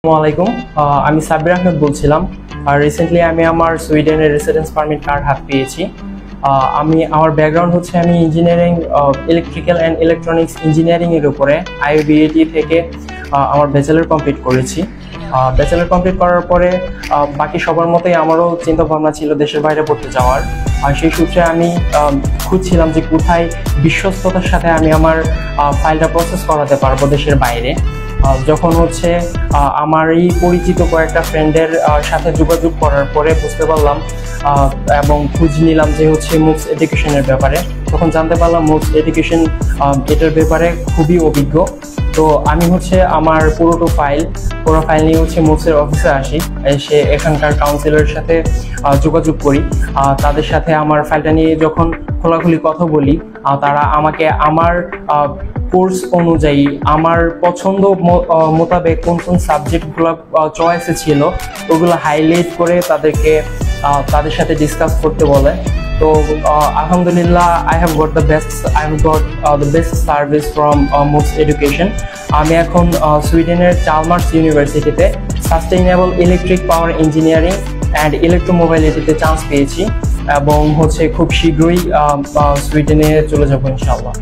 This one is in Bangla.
আসসালামাইকুম আমি সাব্বির আহমেদ বলছিলাম। রিসেন্টলি আমি আমার সুইডেনের রেসিডেন্স পারমিট কার্ড হাত পেয়েছি। আমার ব্যাকগ্রাউন্ড হচ্ছে আমি ইঞ্জিনিয়ারিং, ইলেকট্রিক্যাল অ্যান্ড ইলেকট্রনিক্স ইঞ্জিনিয়ারিংয়ের উপরে আইবিএটি থেকে আমার ব্যাচেলর কমপ্লিট করেছি। ব্যাচেলর কমপ্লিট করার পরে বাকি সবার মতোই আমারও চিন্তা ভাবনা ছিল দেশের বাইরে পড়তে যাওয়ার। আর সেই সূত্রে আমি খুঁজছিলাম যে কোথায় বিশ্বস্ততার সাথে আমি আমার ফাইলটা প্রসেস করাতে পারবো দেশের বাইরে। যখন হচ্ছে আমার এই পরিচিত কয়েকটা ফ্রেন্ডের সাথে যোগাযোগ করার পরে বুঝতে পারলাম এবং খোঁজ নিলাম যে হচ্ছে মুভস এডুকেশনের ব্যাপারে। তখন জানতে পারলাম মুভস এডুকেশন এটার ব্যাপারে খুবই অভিজ্ঞ। তো আমি হচ্ছে আমার পুরো ফাইল নিয়ে হচ্ছে মুভসের অফিসে আসি, এসে এখানকার কাউন্সিলরের সাথে যোগাযোগ করি। তাদের সাথে আমার ফাইলটা নিয়ে যখন খোলাখুলি কথা বলি, তারা আমাকে আমার কোর্স অনুযায়ী আমার পছন্দ মোতাবেক কোন কোন সাবজেক্টগুলো চয়েসে ছিল ওগুলো হাইলাইট করে তাদের সাথে ডিসকাস করতে বলে। তো আলহামদুলিল্লাহ I have got the best service from moves education. আমি এখন সুইডেনের চালমার্স ইউনিভার্সিটিতে sustainable electric power engineering and ইলেকট্রোমোবাইলিটিতে চান্স পেয়েছি এবং হচ্ছে খুব শীঘ্রই সুইডেনে চলে যাবো ইনশাআল্লাহ।